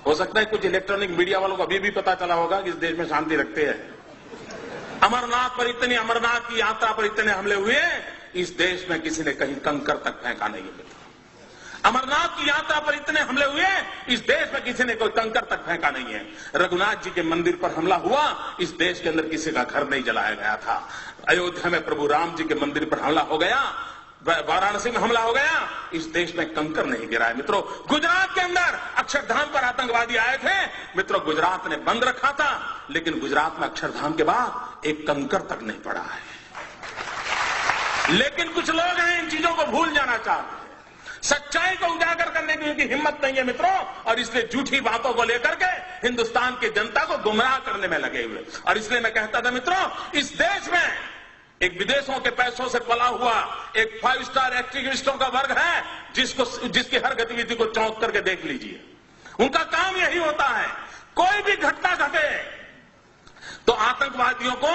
हो सकता है कुछ इलेक्ट्रॉनिक मीडिया वालों को अभी भी पता चला होगा कि इस देश में शांति रखते हैं। अमरनाथ की यात्रा पर इतने हमले हुए, इस देश में किसी ने कहीं कंकर तक फेंका नहीं है। अमरनाथ की यात्रा पर इतने हमले हुए, इस देश में किसी ने कोई कंकर तक फेंका नहीं है। रघुनाथ जी के मंदिर पर हमला हुआ, इस देश के अंदर किसी का घर नहीं जलाया गया था। अयोध्या में प्रभु राम जी के मंदिर पर हमला हो गया, वाराणसी में हमला हो गया, इस देश में कंकर नहीं गिरा है। मित्रों, गुजरात के अंदर अक्षरधाम पर आतंकवादी आए थे। मित्रों, गुजरात ने बंद रखा था, लेकिन गुजरात में अक्षरधाम के बाद एक कंकर तक नहीं पड़ा है। लेकिन कुछ लोग हैं इन चीजों को भूल जाना चाहते हैं। सच्चाई को उजागर करने की उनकी हिम्मत नहीं है मित्रों, और इसलिए झूठी बातों को लेकर के हिंदुस्तान की जनता को गुमराह करने में लगे हुए। और इसलिए मैं कहता था मित्रों, इस देश में एक विदेशों के पैसों से पला हुआ एक 5 स्टार एक्टिविस्टों का वर्ग है, जिसकी हर गतिविधि को चौंक करके देख लीजिए। उनका काम यही होता है, कोई भी घटना घटे तो आतंकवादियों को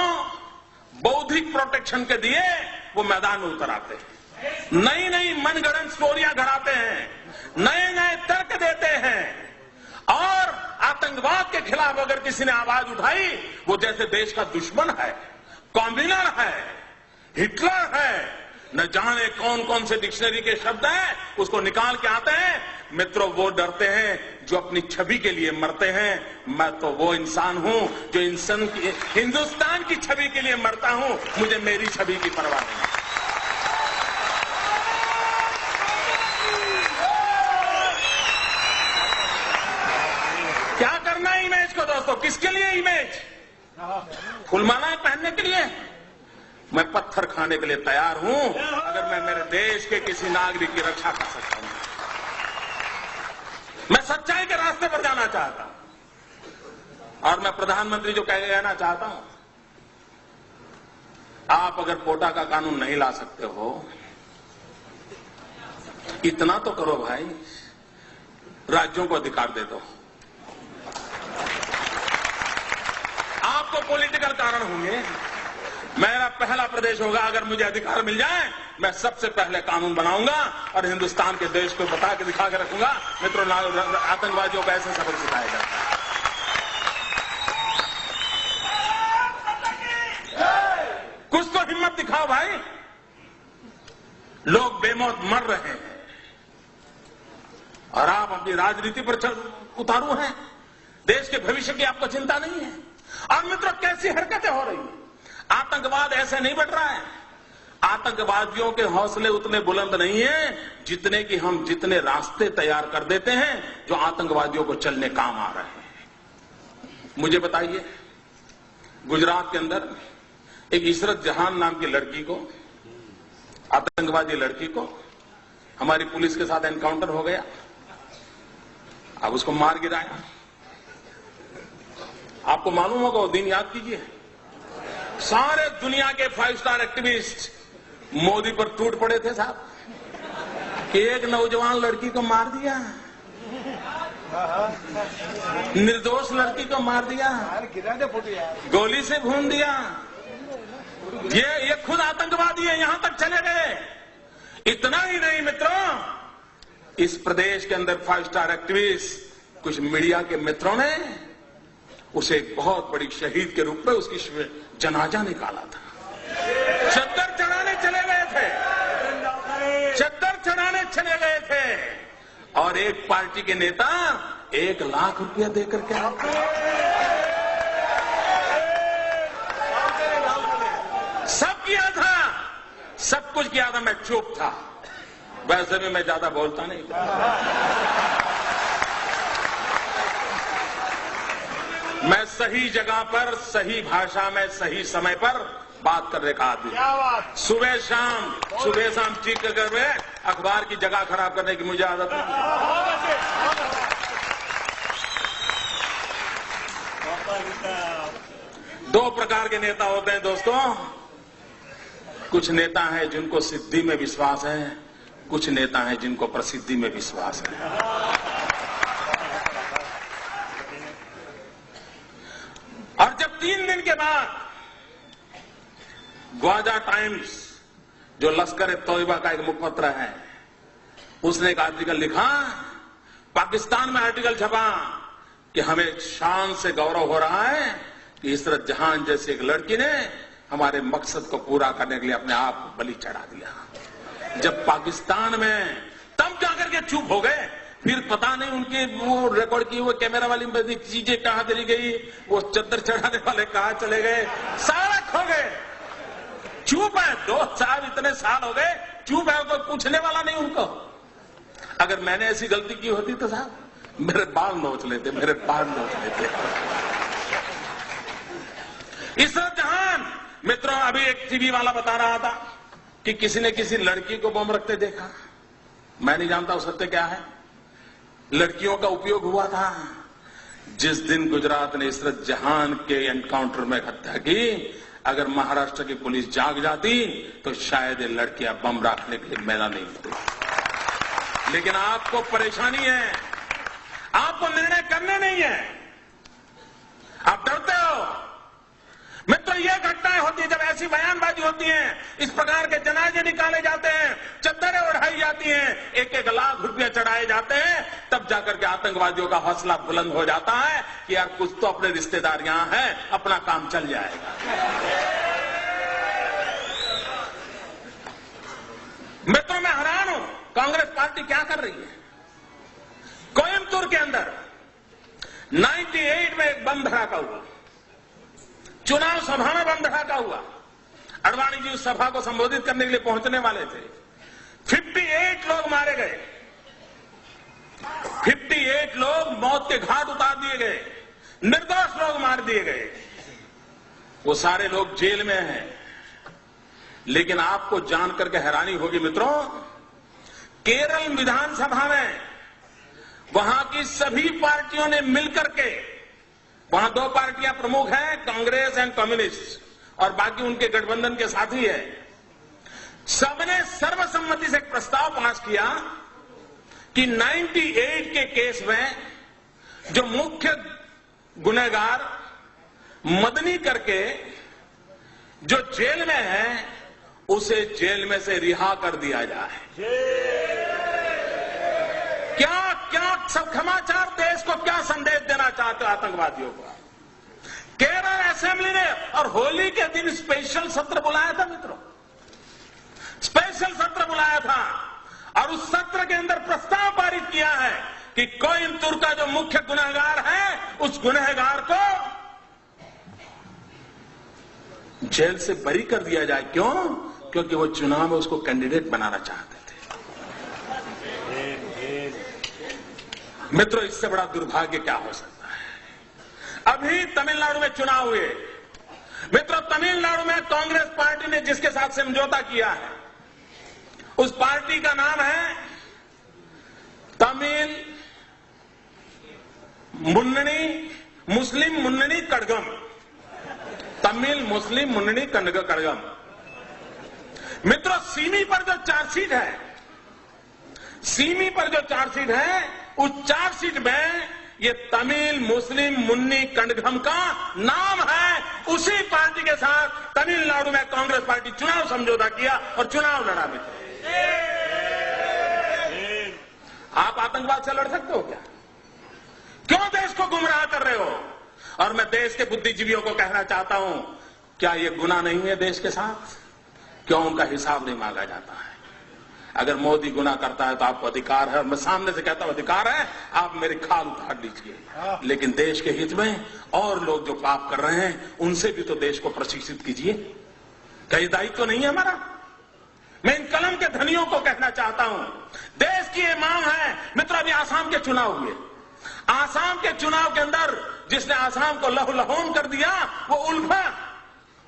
बौद्धिक प्रोटेक्शन के दिए वो मैदान में उतर आते हैं, नई नई मनगढ़ंत स्टोरियां गढ़ाते हैं, नए नए तर्क देते हैं, और आतंकवाद के खिलाफ अगर किसी ने आवाज उठाई, वो जैसे देश का दुश्मन है, कॉम्बिनर है, हिटलर है, न जाने कौन कौन से डिक्शनरी के शब्द हैं, उसको निकाल के आते हैं। मित्रों, वो डरते हैं जो अपनी छवि के लिए मरते हैं। मैं तो वो इंसान हूं जो हिंदुस्तान की छवि के लिए मरता हूं, मुझे मेरी छवि की परवाह नहीं। क्या करना है इमेज को दोस्तों? किसके लिए इमेज? फुलमालाएं पहनने के लिए? मैं पत्थर खाने के लिए तैयार हूं अगर मैं मेरे देश के किसी नागरिक की रक्षा कर सकता हूं। मैं सच्चाई के रास्ते पर जाना चाहता हूं, और मैं प्रधानमंत्री जो कह कहना चाहता हूं, आप अगर कोटा का कानून नहीं ला सकते हो, इतना तो करो भाई, राज्यों को अधिकार दे दो। आपको पॉलिटिकल कारण होंगे, मेरा पहला प्रदेश होगा, अगर मुझे अधिकार मिल जाए मैं सबसे पहले कानून बनाऊंगा और हिंदुस्तान के देश को बता के दिखा के रखूंगा। मित्रों, आतंकवादियों को ऐसे सबक सिखाया जाता है। कुछ तो हिम्मत दिखाओ भाई, लोग बेमौत मर रहे हैं और आप अपनी राजनीति पर उतारू हैं, देश के भविष्य की आपको चिंता नहीं है। और मित्रों, कैसी हरकतें हो रही हैं? आतंकवाद ऐसे नहीं बढ़ रहा है। आतंकवादियों के हौसले उतने बुलंद नहीं है जितने रास्ते तैयार कर देते हैं जो आतंकवादियों को चलने काम आ रहे हैं। मुझे बताइए, गुजरात के अंदर एक इशरत जहान नाम की लड़की को, आतंकवादी लड़की को, हमारी पुलिस के साथ एनकाउंटर हो गया। अब उसको मार गिराया। आपको मालूम होगा, वो दिन याद कीजिए, सारे दुनिया के 5 स्टार एक्टिविस्ट मोदी पर टूट पड़े थे साहब कि एक नौजवान लड़की को मार दिया, निर्दोष लड़की को मार दिया, गोली से भून दिया। ये खुद आतंकवादी है, यहां तक चले गए। इतना ही नहीं मित्रों, इस प्रदेश के अंदर 5 स्टार एक्टिविस्ट, कुछ मीडिया के मित्रों ने उसे एक बहुत बड़ी शहीद के रूप में उसकी जनाजा निकाला था। चद्दर चढ़ाने चले गए थे, चद्दर चढ़ाने चले गए थे, और एक पार्टी के नेता 1 लाख रुपया देकर के आते। सब किया था, सब कुछ किया था, मैं चुप था। वैसे भी मैं ज्यादा बोलता नहीं था। मैं सही जगह पर, सही भाषा में, सही समय पर बात करने का आदमी। सुबह शाम चीख कर अखबार की जगह खराब करने की मुझे आदत नहीं। दो प्रकार के नेता होते हैं दोस्तों। कुछ नेता हैं जिनको सिद्धि में विश्वास है, कुछ नेता हैं जिनको प्रसिद्धि में विश्वास है। और जब 3 दिन के बाद ग्वाजा टाइम्स, जो लश्कर-ए-तोयबा का एक मुखपत्र है, उसने एक आर्टिकल लिखा, पाकिस्तान में आर्टिकल छपा कि हमें शान से गौरव हो रहा है कि इशरत जहां जैसी एक लड़की ने हमारे मकसद को पूरा करने के लिए अपने आप को बलि चढ़ा दिया। जब पाकिस्तान में तब जाकर के चुप हो गए, फिर पता नहीं उनके वो रिकॉर्ड की वो कैमरा वाली चीजें कहां चली गई, वो चद्दर चढ़ाने वाले कहां चले गए, सारा खो गए। चुप है, 2 साल इतने साल हो गए चुप है, कोई पूछने वाला नहीं उनको। अगर मैंने ऐसी गलती की होती तो साहब मेरे बाल नोच लेते, मेरे बाल नोच लेते। इशरत जहां, मित्रों, अभी एक टीवी वाला बता रहा था कि किसी ने किसी लड़की को बम रखते देखा। मैं नहीं जानता वो सत्य क्या है। लड़कियों का उपयोग हुआ था। जिस दिन गुजरात ने इशरत जहां के एनकाउंटर में हत्या की, अगर महाराष्ट्र की पुलिस जाग जाती तो शायद ये लड़कियां बम रखने के लिए मैदान नहीं होती। लेकिन आपको परेशानी है, आपको निर्णय करने नहीं है, आप डरते हो। मित्रों, ये घटनाएं होती है जब ऐसी बयानबाजी होती है, इस प्रकार के जनाजे निकाले जाते हैं, चद्दरें उड़ाई जाती हैं, 1-1 लाख रुपए चढ़ाए जाते हैं, तब जाकर के आतंकवादियों का हौसला बुलंद हो जाता है कि यार कुछ तो अपने रिश्तेदार यहां हैं, अपना काम चल जाएगा। मित्रों, मैं हैरान हूं कांग्रेस पार्टी क्या कर रही है। कोयम्बतूर के अंदर 98 में एक बम धड़ाका हुआ, चुनाव सभा में बम धड़ाका हुआ। अडवाणी जी उस सभा को संबोधित करने के लिए पहुंचने वाले थे। 58 लोग मारे गए, 58 लोग मौत के घाट उतार दिए गए, निर्दोष लोग मार दिए गए। वो सारे लोग जेल में हैं। लेकिन आपको जानकर के हैरानी होगी मित्रों, केरल विधानसभा में वहां की सभी पार्टियों ने मिलकर के, वहां 2 पार्टियां प्रमुख हैं, कांग्रेस एंड कम्युनिस्ट, और बाकी उनके गठबंधन के साथी है, सबने सर्वसम्मति से एक प्रस्ताव पास किया कि 98 के केस में जो मुख्य गुनहगार मदनी करके जो जेल में है, उसे जेल में से रिहा कर दिया जाए। क्या सब समाचार देश को क्या संदेश देना चाहते हो आतंकवादियों को। केरल असेंबली ने और होली के दिन स्पेशल सत्र बुलाया था मित्रों, स्पेशल सत्र बुलाया था, और उस सत्र के अंदर प्रस्ताव पारित किया है कि कोयम्बतूर का जो मुख्य गुनहगार है, उस गुनहगार को जेल से बरी कर दिया जाए। क्यों? क्योंकि वो चुनाव में उसको कैंडिडेट बनाना चाहते थे। मित्रों, इससे बड़ा दुर्भाग्य क्या हो सकता है। अभी तमिलनाडु में चुनाव हुए मित्रों, तमिलनाडु में कांग्रेस पार्टी ने जिसके साथ समझौता किया है, उस पार्टी का नाम है तमिल मुस्लिम मुन्नणी कड़गम, तमिल मुस्लिम मुन्नणी कड़गम। मित्रों, सीमी पर जो चार्जशीट है, सीमी पर जो चार्जशीट है, उस चार्जशीट में ये तमिल मुस्लिम मुन्नी कड़गम का नाम है। उसी पार्टी के साथ तमिलनाडु में कांग्रेस पार्टी चुनाव समझौता किया और चुनाव लड़ा। मित्र, आप आतंकवाद से लड़ सकते हो क्या? क्यों देश को गुमराह कर रहे हो? और मैं देश के बुद्धिजीवियों को कहना चाहता हूं, क्या यह गुनाह नहीं है देश के साथ? क्यों उनका हिसाब नहीं मांगा जाता है? अगर मोदी गुनाह करता है तो आपको अधिकार है, और मैं सामने से कहता हूं अधिकार है, आप मेरी खाल उतार लीजिए। लेकिन देश के हित में और लोग जो पाप कर रहे हैं, उनसे भी तो देश को प्रशिक्षित कीजिए। क्या ये दायित्व तो नहीं है हमारा? मैं इन कलम के धनियों को कहना चाहता हूं, देश की ये मांग है। मित्रों, अभी आसाम के चुनाव हुए, आसाम के चुनाव के अंदर जिसने आसाम को लहूलुहान कर दिया, वो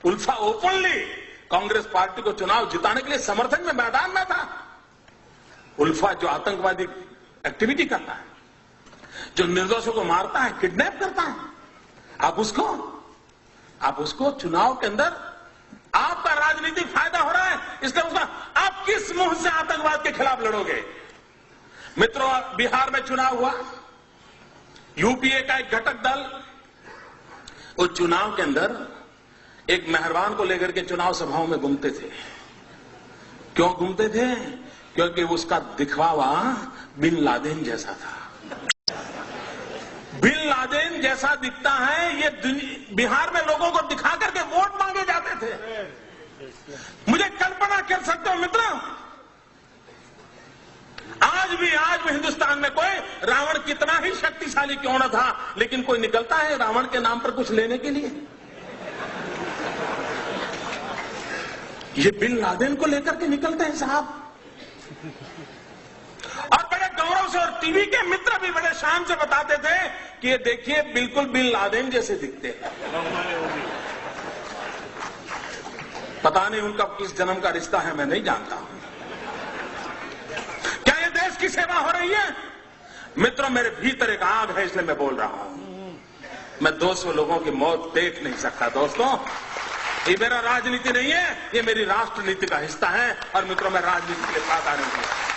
उल्फा ओपनली कांग्रेस पार्टी को चुनाव जिताने के लिए समर्थन में मैदान में था। उल्फा जो आतंकवादी एक्टिविटी करता है, जो निर्दोषों को मारता है, किडनैप करता है, आप उसको चुनाव के अंदर आपका राजनीतिक फायदा हो रहा है, इसलिए उसका आप किस मुंह से आतंकवाद के खिलाफ लड़ोगे? मित्रों, बिहार में चुनाव हुआ, यूपीए का एक घटक दल उस चुनाव के अंदर एक मेहरबान को लेकर के चुनाव सभाओं में घूमते थे। क्यों घूमते थे? क्योंकि उसका दिखवावा बिन लादेन जैसा था। बिन लादेन जैसा दिखता है, ये बिहार में लोगों को दिखा करके वोट मांगे जाते थे। मुझे कल्पना कर सकते हो मित्रों, आज भी हिंदुस्तान में कोई रावण कितना ही शक्तिशाली क्यों न था, लेकिन कोई निकलता है रावण के नाम पर कुछ लेने के लिए। ये बिन लादेन को लेकर के निकलते हैं साहब, और बड़े गौरव से, और टीवी के मित्र भी बड़े शान से बताते थे कि ये देखिए बिल्कुल बिन लादेन जैसे दिखते हैं। पता नहीं उनका किस जन्म का रिश्ता है, मैं नहीं जानता हूं। क्या ये देश की सेवा हो रही है? मित्रों, मेरे भीतर एक आग है, इसलिए मैं बोल रहा हूं। मैं 200 लोगों की मौत देख नहीं सकता दोस्तों। ये मेरा राजनीति नहीं है, ये मेरी राष्ट्र नीति का हिस्सा है। और मित्रों, मैं राजनीति के लिए बाधा नहीं हूं।